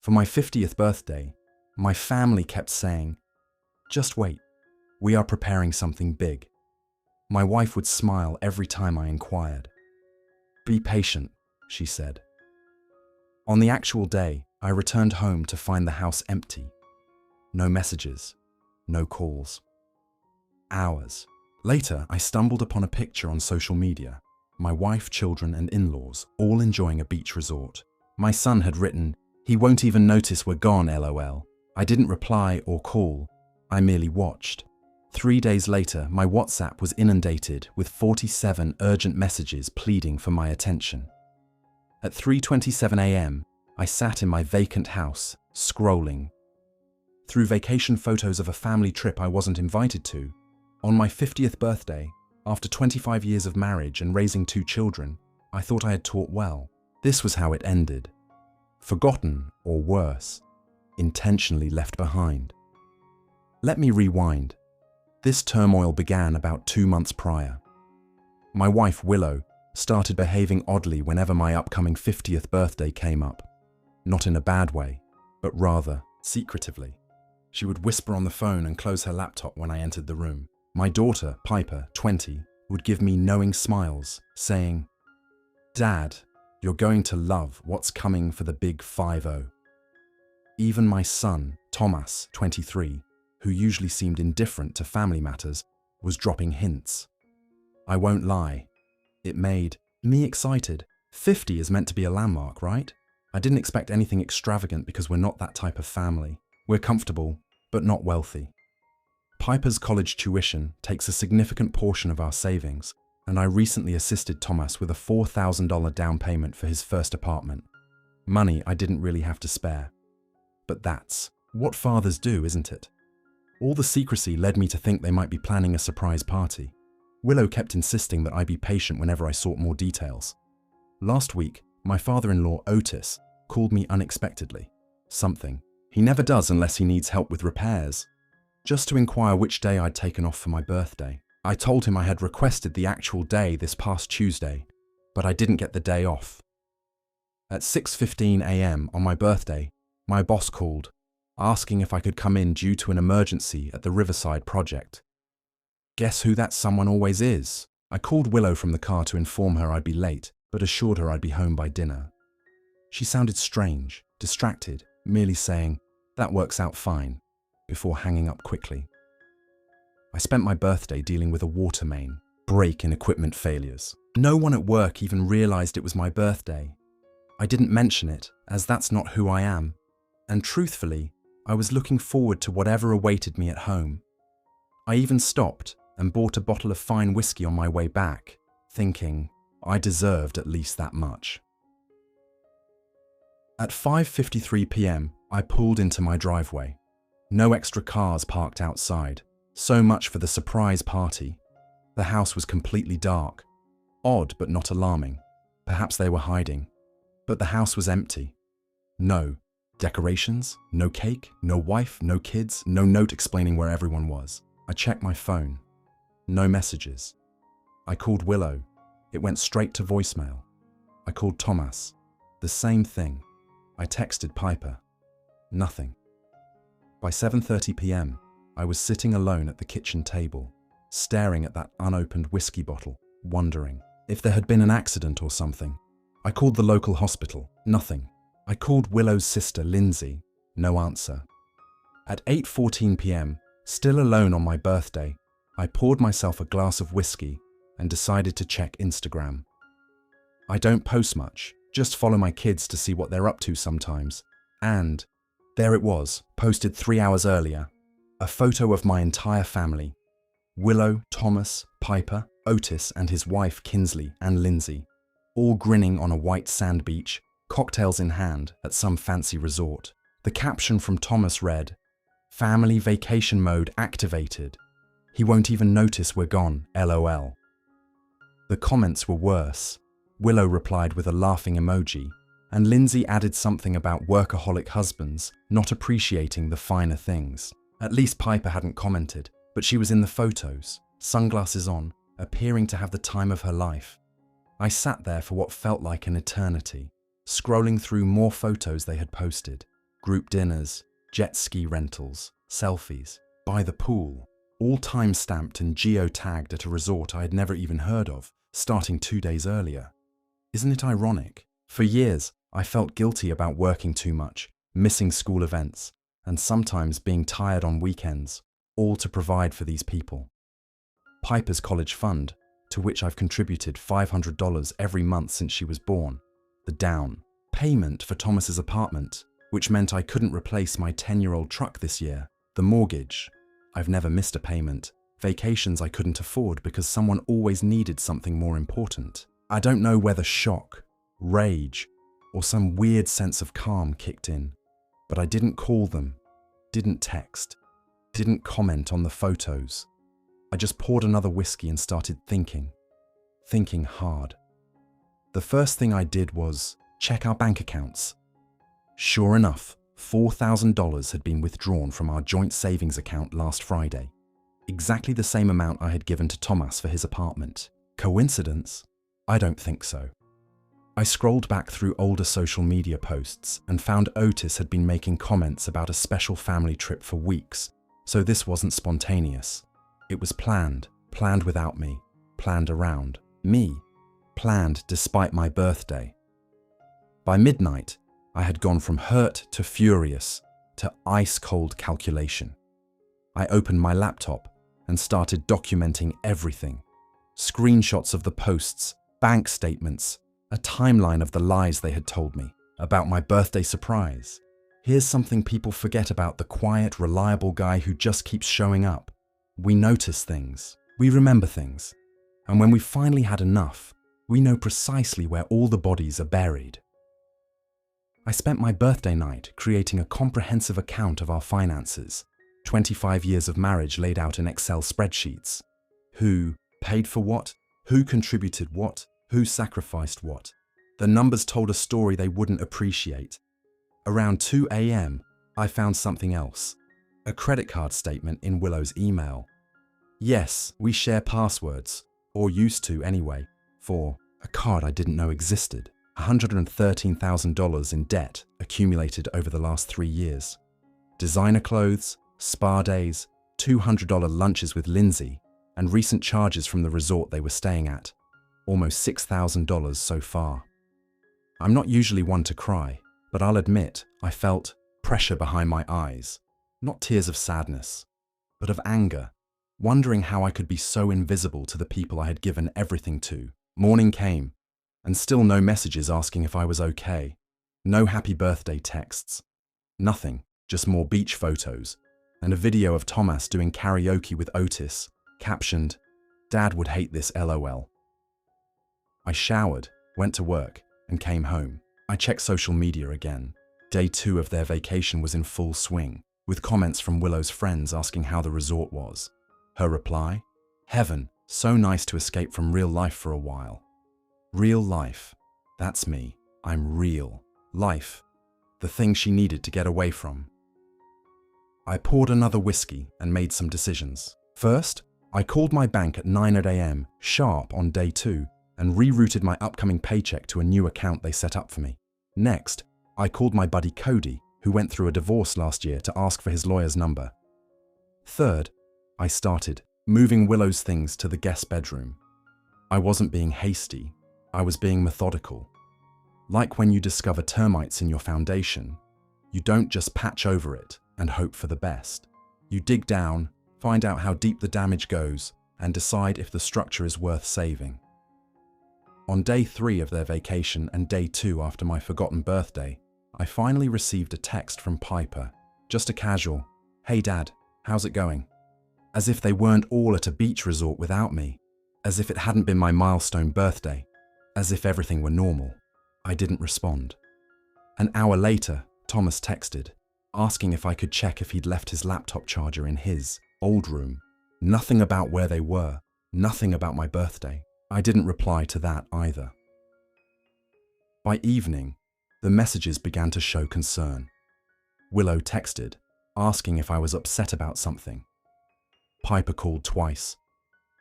For my 50th birthday, my family kept saying, "Just wait, we are preparing something big." My wife would smile every time I inquired. "Be patient," she said. On the actual day, I returned home to find the house empty. No messages, no calls. Hours later, I stumbled upon a picture on social media. My wife, children, and in-laws all enjoying a beach resort. My son had written, "He won't even notice we're gone, LOL." I didn't reply or call. I merely watched. 3 days later, my WhatsApp was inundated with 47 urgent messages pleading for my attention. At 3:27 a.m., I sat in my vacant house, scrolling through vacation photos of a family trip I wasn't invited to. On my 50th birthday, after 25 years of marriage and raising 2 children, I thought I had taught well. This was how it ended. Forgotten, or worse, intentionally left behind. Let me rewind. This turmoil began about 2 months prior. My wife, Willow, started behaving oddly whenever my upcoming 50th birthday came up. Not in a bad way, but rather secretively. She would whisper on the phone and close her laptop when I entered the room. My daughter, Piper, 20, would give me knowing smiles, saying, "Dad, you're going to love what's coming for the big 5-0. Even my son, Thomas, 23, who usually seemed indifferent to family matters, was dropping hints. I won't lie, it made me excited. 50 is meant to be a landmark, right? I didn't expect anything extravagant because we're not that type of family. We're comfortable, but not wealthy. Piper's college tuition takes a significant portion of our savings, and I recently assisted Thomas with a $4,000 down payment for his first apartment. Money I didn't really have to spare. But that's what fathers do, isn't it? All the secrecy led me to think they might be planning a surprise party. Willow kept insisting that I be patient whenever I sought more details. Last week, my father-in-law, Otis, called me unexpectedly. Something he never does unless he needs help with repairs. Just to inquire which day I'd taken off for my birthday. I told him I had requested the actual day this past Tuesday, but I didn't get the day off. At 6:15 a.m. on my birthday, my boss called, asking if I could come in due to an emergency at the Riverside project. Guess who that someone always is? I called Willow from the car to inform her I'd be late, but assured her I'd be home by dinner. She sounded strange, distracted, merely saying, "That works out fine," before hanging up quickly. I spent my birthday dealing with a water main, break in equipment failures. No one at work even realized it was my birthday. I didn't mention it, as that's not who I am. And truthfully, I was looking forward to whatever awaited me at home. I even stopped and bought a bottle of fine whiskey on my way back, thinking I deserved at least that much. At 5:53 p.m, I pulled into my driveway. No extra cars parked outside. So much for the surprise party. The house was completely dark. Odd but not alarming. Perhaps they were hiding. But the house was empty. No decorations, no cake, no wife, no kids, no note explaining where everyone was. I checked my phone. No messages. I called Willow. It went straight to voicemail. I called Thomas. The same thing. I texted Piper. Nothing. By 7:30 p.m, I was sitting alone at the kitchen table, staring at that unopened whiskey bottle, wondering if there had been an accident or something. I called the local hospital. Nothing. I called Willow's sister, Lindsay. No answer. At 8:14 p.m, still alone on my birthday, I poured myself a glass of whiskey and decided to check Instagram. I don't post much, just follow my kids to see what they're up to sometimes. And there it was, posted 3 hours earlier. A photo of my entire family. Willow, Thomas, Piper, Otis and his wife Kinsley and Lindsay, all grinning on a white sand beach, cocktails in hand at some fancy resort. The caption from Thomas read, "Family vacation mode activated. He won't even notice we're gone, LOL." The comments were worse. Willow replied with a laughing emoji, and Lindsay added something about workaholic husbands not appreciating the finer things. At least Piper hadn't commented, but she was in the photos, sunglasses on, appearing to have the time of her life. I sat there for what felt like an eternity, scrolling through more photos they had posted. group dinners, jet ski rentals, selfies, by the pool, all time-stamped and geo-tagged at a resort I had never even heard of, starting 2 days earlier. Isn't it ironic? For years, I felt guilty about working too much, missing school events, and sometimes being tired on weekends, all to provide for these people. Piper's college fund, to which I've contributed $500 every month since she was born, the down payment for Thomas's apartment, which meant I couldn't replace my 10-year-old truck this year, the mortgage. I've never missed a payment, vacations I couldn't afford because someone always needed something more important. I don't know whether shock, rage, or some weird sense of calm kicked in, but I didn't call them, didn't text, didn't comment on the photos. I just poured another whiskey and started thinking hard. The first thing I did was check our bank accounts. Sure enough, $4,000 had been withdrawn from our joint savings account last Friday. Exactly the same amount I had given to Thomas for his apartment. Coincidence? I don't think so. I scrolled back through older social media posts and found Otis had been making comments about a special family trip for weeks, so this wasn't spontaneous. It was planned without me, planned around me, planned despite my birthday. By midnight, I had gone from hurt to furious to ice-cold calculation. I opened my laptop and started documenting everything. Screenshots of the posts, bank statements, a timeline of the lies they had told me about my birthday surprise. Here's something people forget about the quiet, reliable guy who just keeps showing up. We notice things, we remember things, and when we finally had enough, we know precisely where all the bodies are buried. I spent my birthday night creating a comprehensive account of our finances, 25 years of marriage laid out in Excel spreadsheets. Who paid for what? Who contributed what? Who sacrificed what? The numbers told a story they wouldn't appreciate. Around 2 a.m., I found something else. A credit card statement in Willow's email. Yes, we share passwords, or used to anyway, for a card I didn't know existed. $113,000 in debt accumulated over the last 3 years. Designer clothes, spa days, $200 lunches with Lindsay, and recent charges from the resort they were staying at. Almost $6,000 so far. I'm not usually one to cry, but I'll admit I felt pressure behind my eyes. Not tears of sadness, but of anger, wondering how I could be so invisible to the people I had given everything to. Morning came, and still no messages asking if I was okay. No happy birthday texts. Nothing, just more beach photos, and a video of Thomas doing karaoke with Otis, captioned, "Dad would hate this LOL." I showered, went to work, and came home. I checked social media again. Day 2 of their vacation was in full swing, with comments from Willow's friends asking how the resort was. Her reply? Heaven, so nice to escape from real life for a while. Real life. That's me. I'm real. Life. The thing she needed to get away from. I poured another whiskey and made some decisions. First, I called my bank at 9 a.m. sharp on day 2 and rerouted my upcoming paycheck to a new account they set up for me. Next, I called my buddy Cody, who went through a divorce last year, to ask for his lawyer's number. Third, I started moving Willow's things to the guest bedroom. I wasn't being hasty, I was being methodical. Like when you discover termites in your foundation, you don't just patch over it and hope for the best. You dig down, find out how deep the damage goes, and decide if the structure is worth saving. On day 3 of their vacation and day 2 after my forgotten birthday, I finally received a text from Piper. Just a casual, "Hey Dad, how's it going?" As if they weren't all at a beach resort without me. As if it hadn't been my milestone birthday. As if everything were normal. I didn't respond. An hour later, Thomas texted, asking if I could check if he'd left his laptop charger in his old room. Nothing about where they were. Nothing about my birthday. I didn't reply to that either. By evening, the messages began to show concern. Willow texted, asking if I was upset about something. Piper called twice.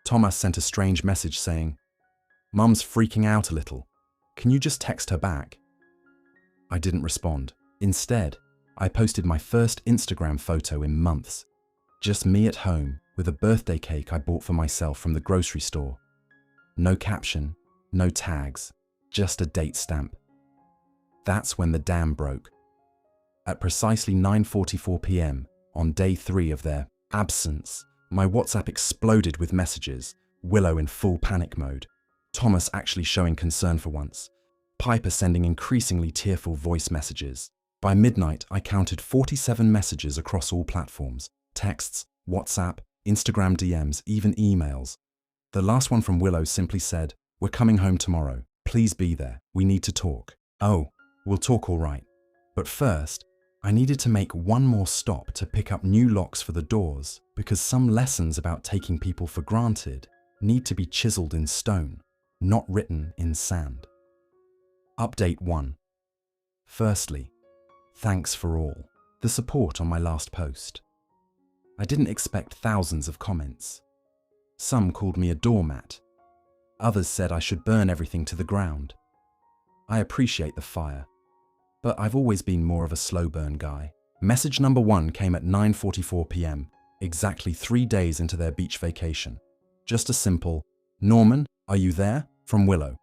Thomas sent a strange message saying, "Mum's freaking out a little. Can you just text her back?" I didn't respond. Instead, I posted my first Instagram photo in months. Just me at home with a birthday cake I bought for myself from the grocery store. No caption, no tags, just a date stamp. That's when the dam broke. At precisely 9:44 p.m. on day 3 of their absence, my WhatsApp exploded with messages, Willow in full panic mode, Thomas actually showing concern for once, Piper sending increasingly tearful voice messages. By midnight, I counted 47 messages across all platforms, texts, WhatsApp, Instagram DMs, even emails. The last one from Willow simply said, "We're coming home tomorrow. Please be there. We need to talk." Oh, we'll talk all right. But first, I needed to make one more stop to pick up new locks for the doors because some lessons about taking people for granted need to be chiseled in stone, not written in sand. Update 1. Firstly, thanks for all the support on my last post. I didn't expect thousands of comments. Some called me a doormat. Others said I should burn everything to the ground. I appreciate the fire, but I've always been more of a slow burn guy. Message number 1 came at 9:44 p.m., exactly 3 days into their beach vacation. Just a simple, "Norman, are you there?" from Willow.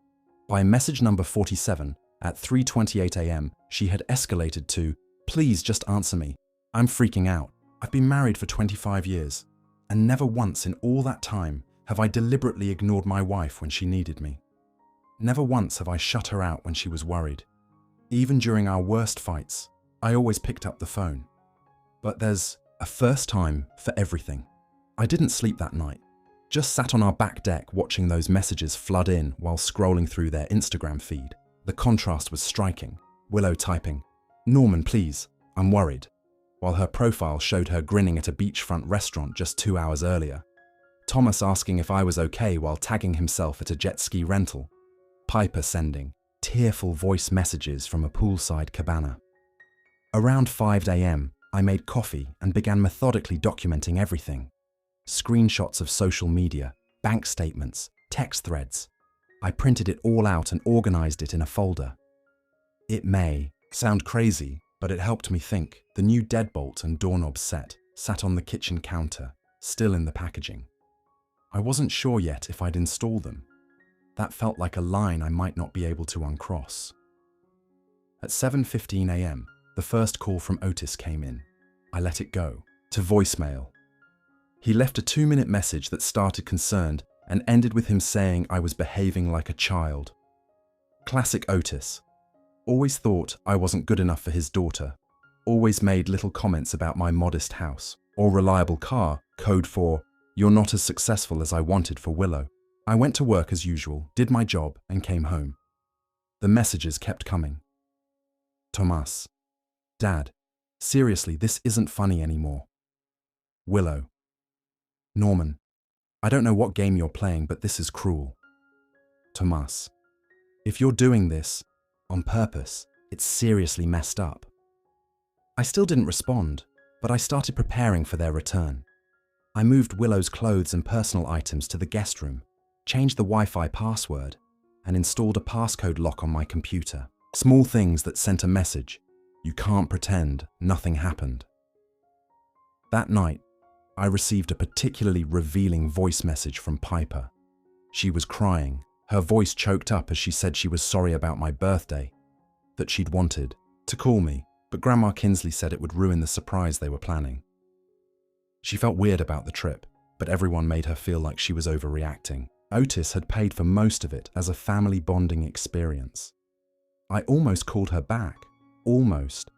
By message number 47, at 3:28 a.m., she had escalated to, "Please just answer me. I'm freaking out. I've been married for 25 years, and never once in all that time have I deliberately ignored my wife when she needed me. Never once have I shut her out when she was worried. Even during our worst fights, I always picked up the phone. But there's a first time for everything. I didn't sleep that night. Just sat on our back deck watching those messages flood in while scrolling through their Instagram feed. The contrast was striking. Willow typing, "Norman, please, I'm worried," while her profile showed her grinning at a beachfront restaurant just 2 hours earlier. Thomas asking if I was okay while tagging himself at a jet ski rental. Piper sending tearful voice messages from a poolside cabana. Around 5 a.m., I made coffee and began methodically documenting everything. Screenshots of social media, bank statements, text threads. I printed it all out and organized it in a folder. It may sound crazy, but it helped me think. The new deadbolt and doorknob set sat on the kitchen counter, still in the packaging. I wasn't sure yet if I'd install them. That felt like a line I might not be able to uncross. At 7:15 a.m., the first call from Otis came in. I let it go, to voicemail. He left a 2-minute message that started concerned and ended with him saying I was behaving like a child. Classic Otis. Always thought I wasn't good enough for his daughter. Always made little comments about my modest house or reliable car, code for, "You're not as successful as I wanted for Willow." I went to work as usual, did my job, and came home. The messages kept coming. Thomas. Dad. Seriously, this isn't funny anymore. Willow. Norman. I don't know what game you're playing, but this is cruel. Thomas. If you're doing this on purpose, it's seriously messed up. I still didn't respond, but I started preparing for their return. I moved Willow's clothes and personal items to the guest room, changed the Wi-Fi password, and installed a passcode lock on my computer. Small things that sent a message. You can't pretend nothing happened. That night, I received a particularly revealing voice message from Piper. She was crying, her voice choked up as she said she was sorry about my birthday, that she'd wanted to call me, but Grandma Kinsley said it would ruin the surprise they were planning. She felt weird about the trip, but everyone made her feel like she was overreacting. Otis had paid for most of it as a family bonding experience. I almost called her back, almost,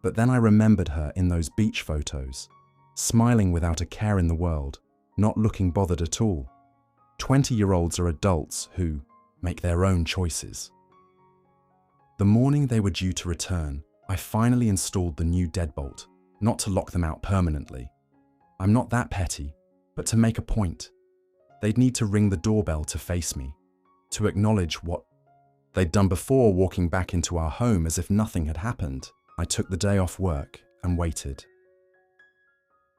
but then I remembered her in those beach photos, smiling without a care in the world, not looking bothered at all. 20-year-olds are adults who make their own choices. The morning they were due to return, I finally installed the new deadbolt, not to lock them out permanently. I'm not that petty, but to make a point. They'd need to ring the doorbell to face me, to acknowledge what they'd done before walking back into our home as if nothing had happened. I took the day off work and waited.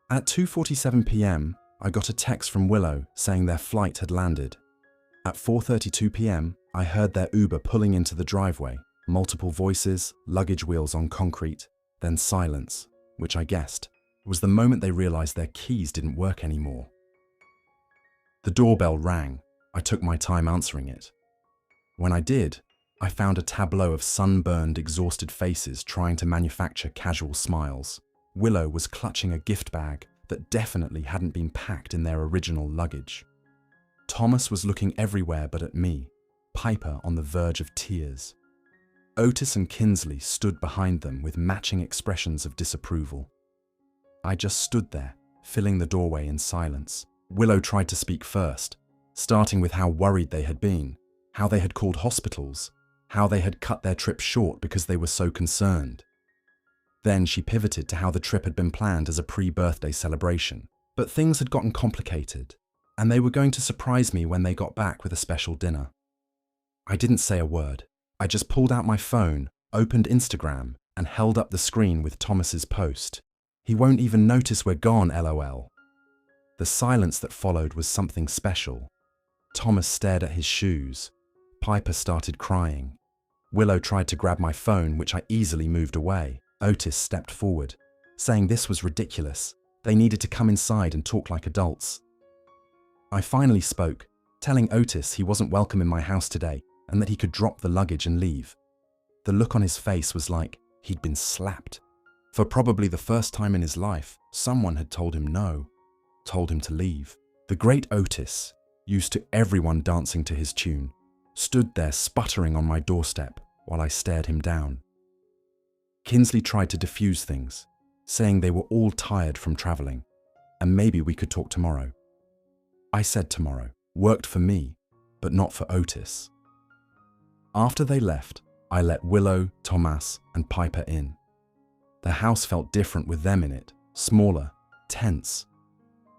At 2:47 p.m., I got a text from Willow saying their flight had landed. At 4:32 p.m., I heard their Uber pulling into the driveway, multiple voices, luggage wheels on concrete, Then silence, which I guessed was the moment they realized their keys didn't work anymore. The doorbell rang. I took my time answering it. When I did, I found a tableau of sunburned, exhausted faces trying to manufacture casual smiles. Willow was clutching a gift bag that definitely hadn't been packed in their original luggage. Thomas was looking everywhere but at me, Piper on the verge of tears. Otis and Kinsley stood behind them with matching expressions of disapproval. I just stood there, filling the doorway in silence. Willow tried to speak first, starting with how worried they had been, how they had called hospitals, how they had cut their trip short because they were so concerned. Then she pivoted to how the trip had been planned as a pre-birthday celebration. But things had gotten complicated, and they were going to surprise me when they got back with a special dinner. I didn't say a word. I just pulled out my phone, opened Instagram, and held up the screen with Thomas's post. "He won't even notice we're gone, LOL." The silence that followed was something special. Thomas stared at his shoes. Piper started crying. Willow tried to grab my phone, which I easily moved away. Otis stepped forward, saying this was ridiculous. They needed to come inside and talk like adults. I finally spoke, telling Otis he wasn't welcome in my house today and that he could drop the luggage and leave. The look on his face was like he'd been slapped. For probably the first time in his life, someone had told him no, told him to leave. The great Otis, used to everyone dancing to his tune, stood there sputtering on my doorstep while I stared him down. Kinsley tried to diffuse things, saying they were all tired from traveling, and maybe we could talk tomorrow. I said tomorrow worked for me, but not for Otis. After they left, I let Willow, Thomas, and Piper in. The house felt different with them in it, smaller, tense.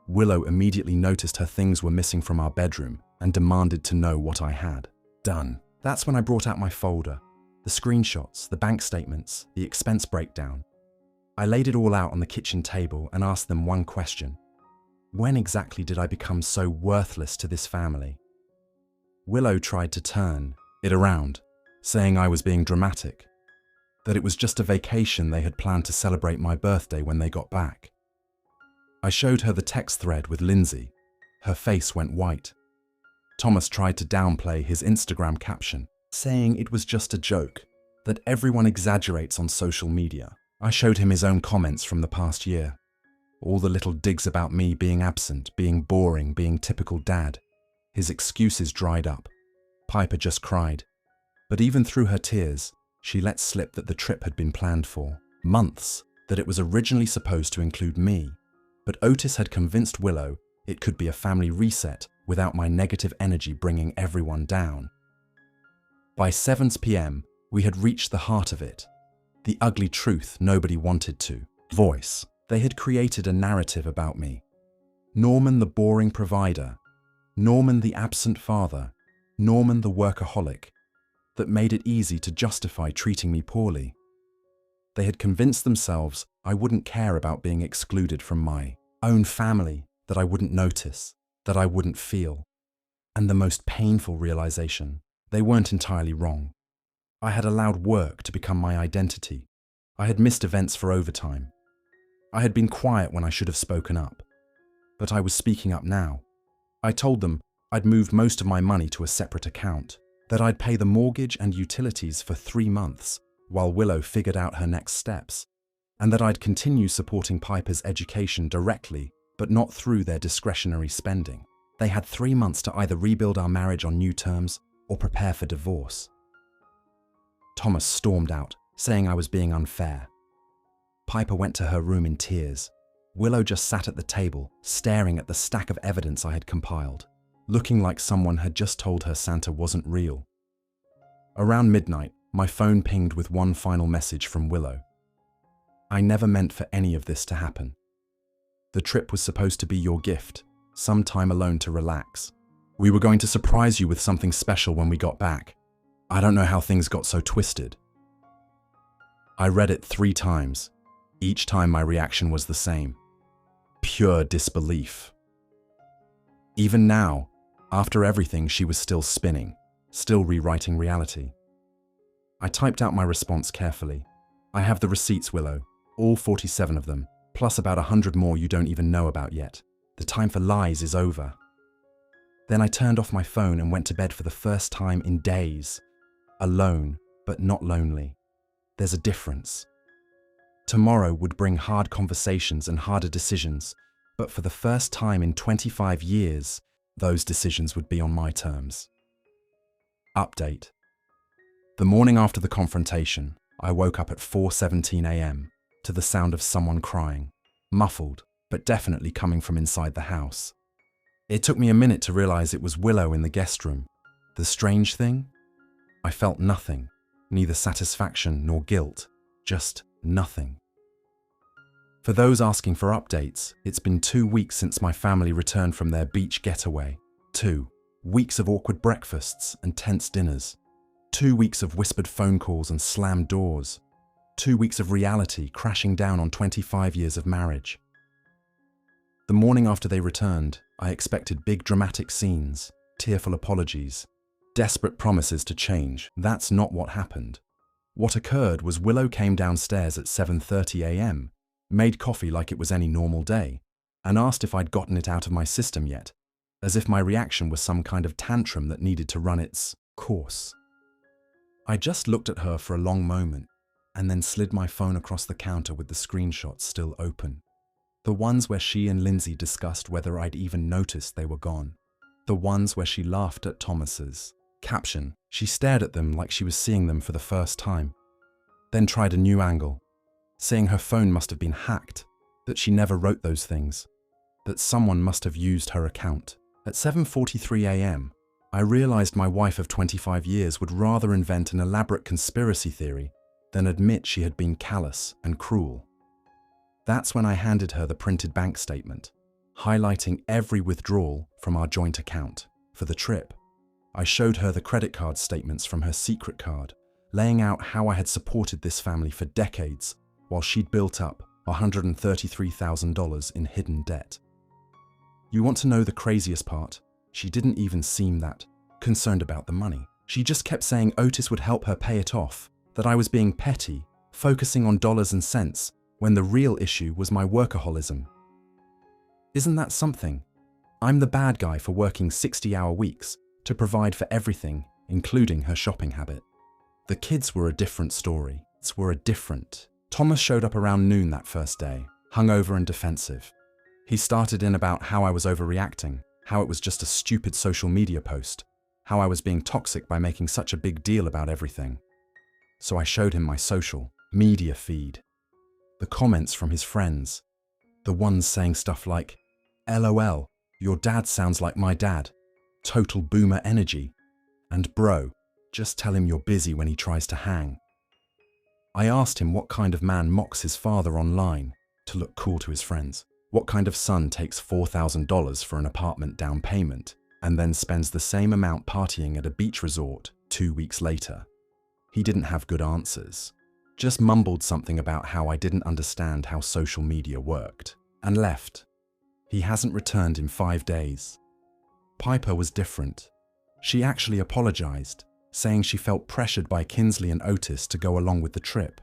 Willow immediately noticed her things were missing from our bedroom and demanded to know what I had done. That's when I brought out my folder, the screenshots, the bank statements, the expense breakdown. I laid it all out on the kitchen table and asked them one question. When exactly did I become so worthless to this family? Willow tried to turn it around, saying I was being dramatic, that it was just a vacation they had planned to celebrate my birthday when they got back. I showed her the text thread with Lindsay. Her face went white. Thomas tried to downplay his Instagram caption, saying it was just a joke, that everyone exaggerates on social media. I showed him his own comments from the past year. All the little digs about me being absent, being boring, being typical dad. His excuses dried up. Piper just cried. But even through her tears, she let slip that the trip had been planned for months, that it was originally supposed to include me. But Otis had convinced Willow it could be a family reset without my negative energy bringing everyone down. By 7 p.m, we had reached the heart of it. The ugly truth nobody wanted to voice. They had created a narrative about me. Norman the boring provider, Norman the absent father, Norman the workaholic, that made it easy to justify treating me poorly. They had convinced themselves I wouldn't care about being excluded from my own family, that I wouldn't notice, that I wouldn't feel. And the most painful realization, they weren't entirely wrong. I had allowed work to become my identity. I had missed events for overtime. I had been quiet when I should have spoken up. But I was speaking up now. I told them I'd moved most of my money to a separate account, that I'd pay the mortgage and utilities for 3 months while Willow figured out her next steps, and that I'd continue supporting Piper's education directly, but not through their discretionary spending. They had 3 months to either rebuild our marriage on new terms or prepare for divorce. Thomas stormed out, saying I was being unfair. Piper went to her room in tears. Willow just sat at the table, staring at the stack of evidence I had compiled, looking like someone had just told her Santa wasn't real. Around midnight, my phone pinged with one final message from Willow. I never meant for any of this to happen. The trip was supposed to be your gift, some time alone to relax. We were going to surprise you with something special when we got back. I don't know how things got so twisted. I read it 3 times. Each time my reaction was the same. Pure disbelief. Even now, after everything, she was still spinning, still rewriting reality. I typed out my response carefully. I have the receipts, Willow. all 47 of them, plus about 100 more you don't even know about yet. The time for lies is over. Then I turned off my phone and went to bed for the first time in days. Alone, but not lonely. There's a difference. Tomorrow would bring hard conversations and harder decisions, but for the first time in 25 years, those decisions would be on my terms. Update. The morning after the confrontation, I woke up at 4:17 a.m. to the sound of someone crying, muffled, but definitely coming from inside the house. It took me a minute to realize it was Willow in the guest room. The strange thing? I felt nothing, neither satisfaction nor guilt, just nothing. For those asking for updates, it's been 2 weeks since my family returned from their beach getaway. 2 weeks of awkward breakfasts and tense dinners. 2 weeks of whispered phone calls and slammed doors. 2 weeks of reality crashing down on 25 years of marriage. The morning after they returned, I expected big dramatic scenes, tearful apologies, desperate promises to change. That's not what happened. What occurred was Willow came downstairs at 7:30 a.m., made coffee like it was any normal day, and asked if I'd gotten it out of my system yet, as if my reaction was some kind of tantrum that needed to run its course. I just looked at her for a long moment, and then slid my phone across the counter with the screenshots still open. The ones where she and Lindsay discussed whether I'd even noticed they were gone. The ones where she laughed at Thomas's caption. She stared at them like she was seeing them for the first time. Then tried a new angle, saying her phone must have been hacked, that she never wrote those things, that someone must have used her account. At 7:43 a.m., I realized my wife of 25 years would rather invent an elaborate conspiracy theory than admit she had been callous and cruel. That's when I handed her the printed bank statement, highlighting every withdrawal from our joint account. For the trip, I showed her the credit card statements from her secret card, laying out how I had supported this family for decades while she'd built up $133,000 in hidden debt. You want to know the craziest part? She didn't even seem that concerned about the money. She just kept saying Otis would help her pay it off, that I was being petty, focusing on dollars and cents, when the real issue was my workaholism. Isn't that something? I'm the bad guy for working 60-hour weeks to provide for everything, including her shopping habit. The kids were a different story. Thomas showed up around noon that first day, hungover and defensive. He started in about how I was overreacting, how it was just a stupid social media post, how I was being toxic by making such a big deal about everything. So I showed him my social media feed. The comments from his friends, the ones saying stuff like, LOL, your dad sounds like my dad, total boomer energy, and bro, just tell him you're busy when he tries to hang. I asked him what kind of man mocks his father online to look cool to his friends. What kind of son takes $4,000 for an apartment down payment and then spends the same amount partying at a beach resort 2 weeks later? He didn't have good answers. Just mumbled something about how I didn't understand how social media worked, and left. He hasn't returned in 5 days. Piper was different. She actually apologized, saying she felt pressured by Kinsley and Otis to go along with the trip.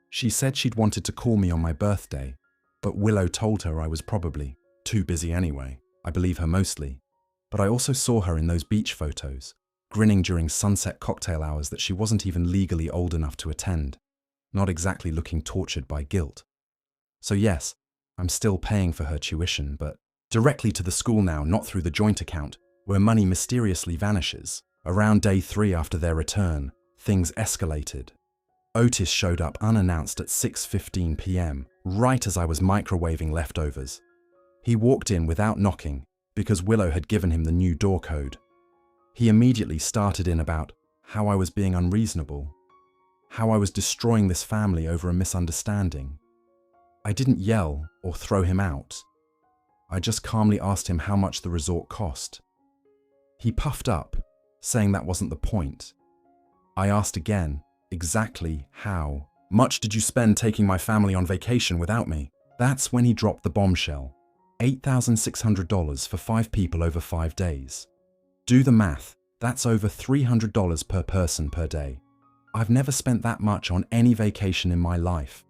She said she'd wanted to call me on my birthday, but Willow told her I was probably too busy anyway. I believe her mostly. But I also saw her in those beach photos, grinning during sunset cocktail hours that she wasn't even legally old enough to attend. Not exactly looking tortured by guilt. So yes, I'm still paying for her tuition, but directly to the school now, not through the joint account, where money mysteriously vanishes. Around day 3 after their return, things escalated. Otis showed up unannounced at 6:15 p.m., right as I was microwaving leftovers. He walked in without knocking, because Willow had given him the new door code. He immediately started in about how I was being unreasonable, how I was destroying this family over a misunderstanding. I didn't yell or throw him out. I just calmly asked him how much the resort cost. He puffed up, saying that wasn't the point. I asked again, exactly how much did you spend taking my family on vacation without me? That's when he dropped the bombshell. $8,600 for 5 people over 5 days. Do the math, that's over $300 per person per day. I've never spent that much on any vacation in my life.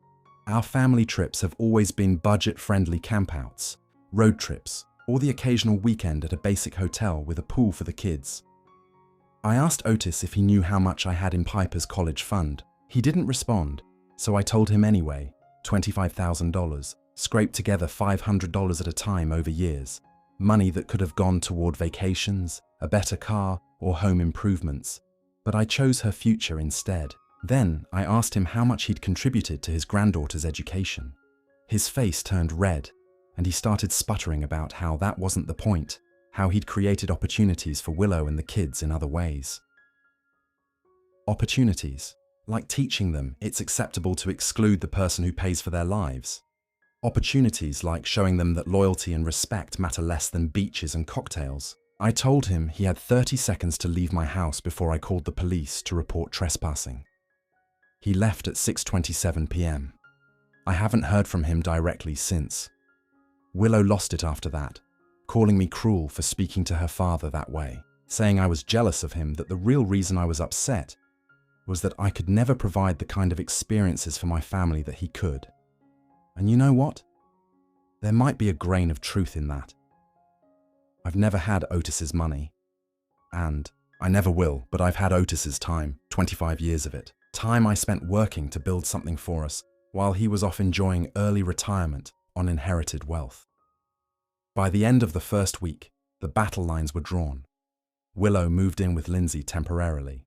Our family trips have always been budget-friendly campouts, road trips, or the occasional weekend at a basic hotel with a pool for the kids. I asked Otis if he knew how much I had in Piper's college fund. He didn't respond, so I told him anyway, $25,000, scraped together $500 at a time over years, money that could have gone toward vacations, a better car, or home improvements. But I chose her future instead. Then I asked him how much he'd contributed to his granddaughter's education. His face turned red, and he started sputtering about how that wasn't the point, how he'd created opportunities for Willow and the kids in other ways. Opportunities, like teaching them it's acceptable to exclude the person who pays for their lives. Opportunities like showing them that loyalty and respect matter less than beaches and cocktails. I told him he had 30 seconds to leave my house before I called the police to report trespassing. He left at 6:27 p.m. I haven't heard from him directly since. Willow lost it after that, calling me cruel for speaking to her father that way, saying I was jealous of him, that the real reason I was upset was that I could never provide the kind of experiences for my family that he could. And you know what? There might be a grain of truth in that. I've never had Otis's money. And I never will, but I've had Otis's time, 25 years of it. Time I spent working to build something for us, while he was off enjoying early retirement on inherited wealth. By the end of the first week, the battle lines were drawn. Willow moved in with Lindsay temporarily.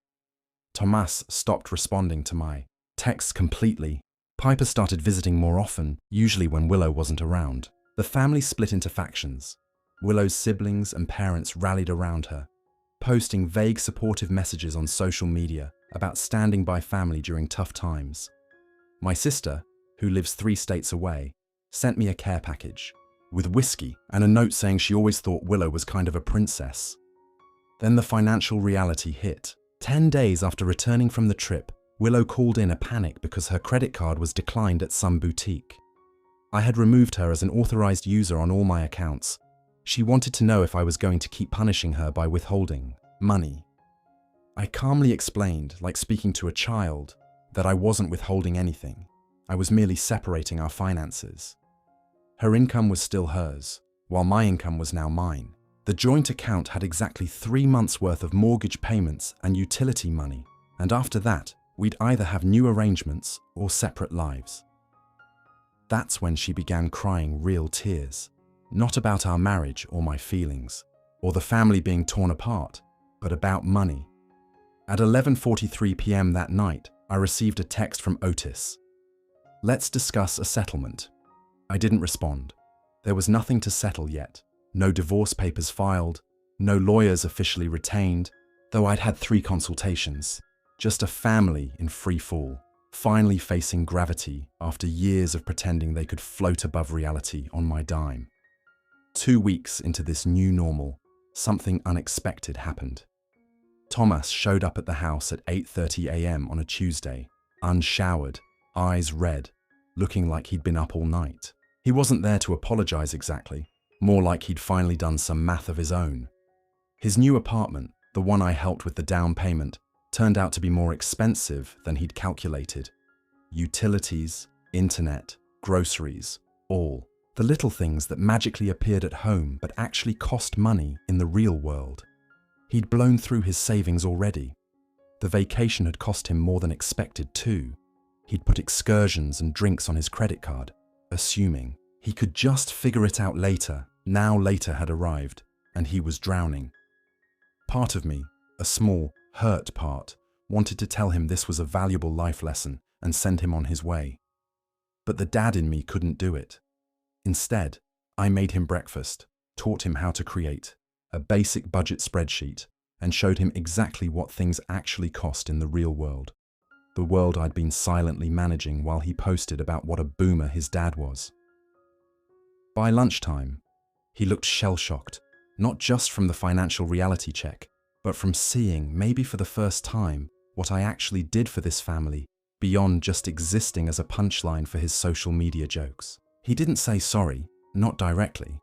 Tomas stopped responding to my texts completely. Piper started visiting more often, usually when Willow wasn't around. The family split into factions. Willow's siblings and parents rallied around her, posting vague supportive messages on social media about standing by family during tough times. My sister, who lives 3 states away, sent me a care package with whiskey and a note saying she always thought Willow was kind of a princess. Then the financial reality hit. 10 days after returning from the trip, Willow called in a panic because her credit card was declined at some boutique. I had removed her as an authorized user on all my accounts. She wanted to know if I was going to keep punishing her by withholding money. I calmly explained, like speaking to a child, that I wasn't withholding anything. I was merely separating our finances. Her income was still hers, while my income was now mine. The joint account had exactly 3 months' worth of mortgage payments and utility money, and after that, we'd either have new arrangements or separate lives. That's when she began crying real tears, not about our marriage or my feelings, or the family being torn apart, but about money. At 11:43 p.m. that night, I received a text from Otis. "Let's discuss a settlement." I didn't respond. There was nothing to settle yet. No divorce papers filed, no lawyers officially retained, though I'd had 3 consultations. Just a family in free fall, finally facing gravity after years of pretending they could float above reality on my dime. 2 weeks into this new normal, something unexpected happened. Thomas showed up at the house at 8:30 a.m. on a Tuesday, unshowered, eyes red, looking like he'd been up all night. He wasn't there to apologize exactly, more like he'd finally done some math of his own. His new apartment, the one I helped with the down payment, turned out to be more expensive than he'd calculated. Utilities, internet, groceries, all. The little things that magically appeared at home but actually cost money in the real world. He'd blown through his savings already. The vacation had cost him more than expected too. He'd put excursions and drinks on his credit card, assuming he could just figure it out later. Now later had arrived, and he was drowning. Part of me, a small, hurt part, wanted to tell him this was a valuable life lesson and send him on his way. But the dad in me couldn't do it. Instead, I made him breakfast, taught him how to create a basic budget spreadsheet, and showed him exactly what things actually cost in the real world. The world I'd been silently managing while he posted about what a boomer his dad was. By lunchtime, he looked shell-shocked, not just from the financial reality check, but from seeing, maybe for the first time, what I actually did for this family, beyond just existing as a punchline for his social media jokes. He didn't say sorry, not directly,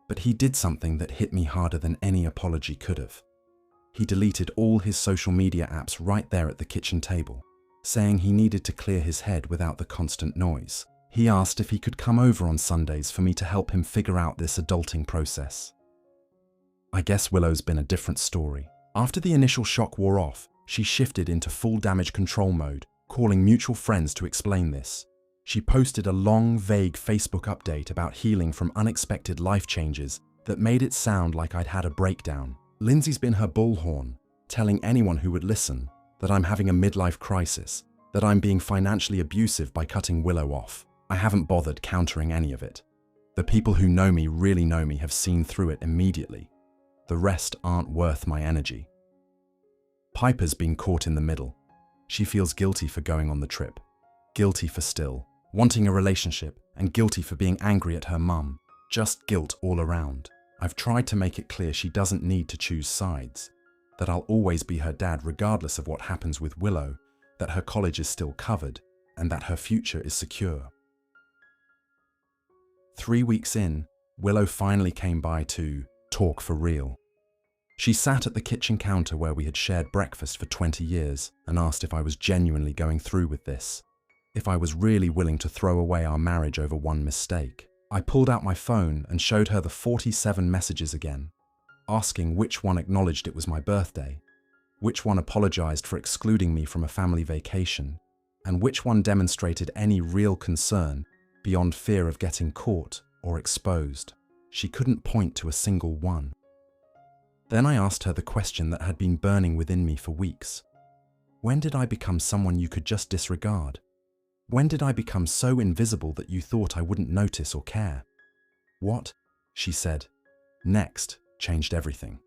but he did something that hit me harder than any apology could have. He deleted all his social media apps right there at the kitchen table, saying he needed to clear his head without the constant noise. He asked if he could come over on Sundays for me to help him figure out this adulting process. I guess Willow's been a different story. After the initial shock wore off, she shifted into full damage control mode, calling mutual friends to explain this. She posted a long, vague Facebook update about healing from unexpected life changes that made it sound like I'd had a breakdown. Lindsay's been her bullhorn, telling anyone who would listen that I'm having a midlife crisis, that I'm being financially abusive by cutting Willow off. I haven't bothered countering any of it. The people who know me really know me have seen through it immediately. The rest aren't worth my energy. Piper's been caught in the middle. She feels guilty for going on the trip, guilty for still wanting a relationship, and guilty for being angry at her mum. Just guilt all around. I've tried to make it clear she doesn't need to choose sides, that I'll always be her dad regardless of what happens with Willow, that her college is still covered, and that her future is secure. 3 weeks in, Willow finally came by to talk for real. She sat at the kitchen counter where we had shared breakfast for 20 years and asked if I was genuinely going through with this, if I was really willing to throw away our marriage over one mistake. I pulled out my phone and showed her the 47 messages again, asking which one acknowledged it was my birthday, which one apologized for excluding me from a family vacation, and which one demonstrated any real concern beyond fear of getting caught or exposed. She couldn't point to a single one. Then I asked her the question that had been burning within me for weeks. When did I become someone you could just disregard? When did I become so invisible that you thought I wouldn't notice or care? What, she said, next changed everything.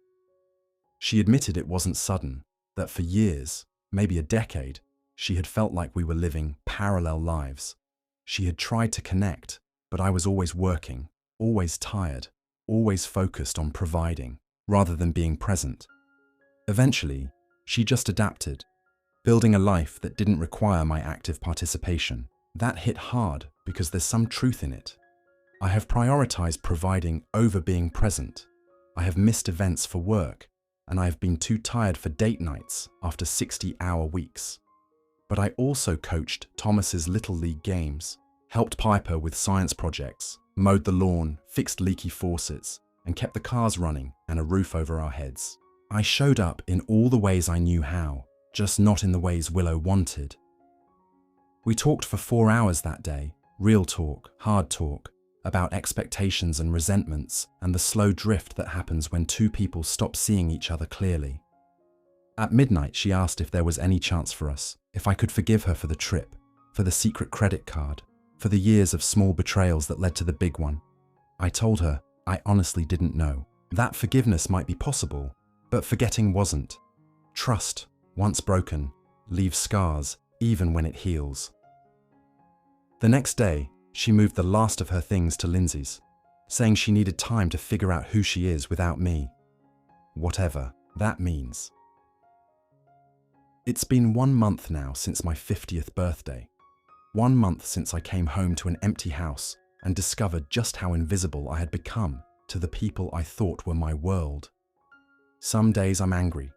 She admitted it wasn't sudden, that for years, maybe a decade, she had felt like we were living parallel lives. She had tried to connect, but I was always working, always tired, always focused on providing, rather than being present. Eventually, she just adapted, building a life that didn't require my active participation. That hit hard because there's some truth in it. I have prioritized providing over being present. I have missed events for work, and I have been too tired for date nights after 60-hour weeks. But I also coached Thomas's Little League games, helped Piper with science projects, mowed the lawn, fixed leaky faucets, and kept the cars running and a roof over our heads. I showed up in all the ways I knew how, just not in the ways Willow wanted. We talked for 4 hours that day, real talk, hard talk, about expectations and resentments and the slow drift that happens when two people stop seeing each other clearly. At midnight, she asked if there was any chance for us, if I could forgive her for the trip, for the secret credit card, for the years of small betrayals that led to the big one. I told her I honestly didn't know. That forgiveness might be possible, but forgetting wasn't. Trust, once broken, leaves scars even when it heals. The next day, she moved the last of her things to Lindsay's, saying she needed time to figure out who she is without me. Whatever that means. It's been 1 month now since my 50th birthday. 1 month since I came home to an empty house and discovered just how invisible I had become to the people I thought were my world. Some days I'm angry.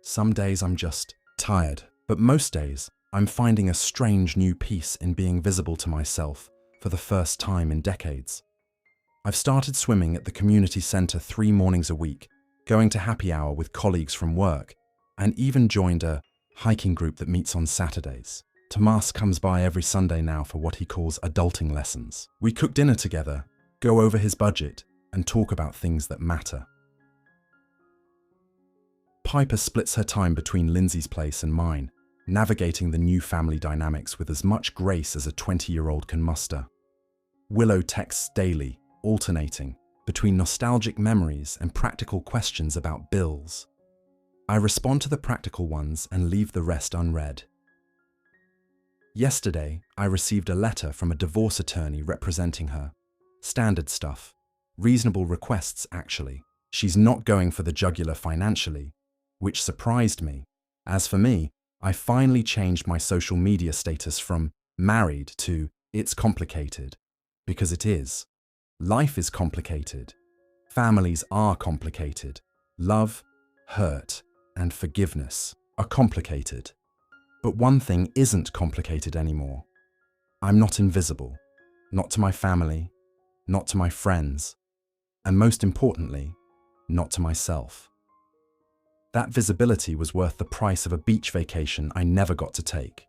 Some days I'm just tired. But most days, I'm finding a strange new peace in being visible to myself for the first time in decades. I've started swimming at the community centre 3 mornings a week, going to happy hour with colleagues from work, and even joined a hiking group that meets on Saturdays. Tomas comes by every Sunday now for what he calls adulting lessons. We cook dinner together, go over his budget, and talk about things that matter. Piper splits her time between Lindsay's place and mine, navigating the new family dynamics with as much grace as a 20-year-old can muster. Willow texts daily, alternating between nostalgic memories and practical questions about bills. I respond to the practical ones and leave the rest unread. Yesterday, I received a letter from a divorce attorney representing her. Standard stuff. Reasonable requests, actually. She's not going for the jugular financially, which surprised me. As for me, I finally changed my social media status from married to it's complicated, because it is. Life is complicated. Families are complicated. Love, hurt, and forgiveness are complicated. But one thing isn't complicated anymore. I'm not invisible. Not to my family, not to my friends, and most importantly, not to myself. That visibility was worth the price of a beach vacation I never got to take.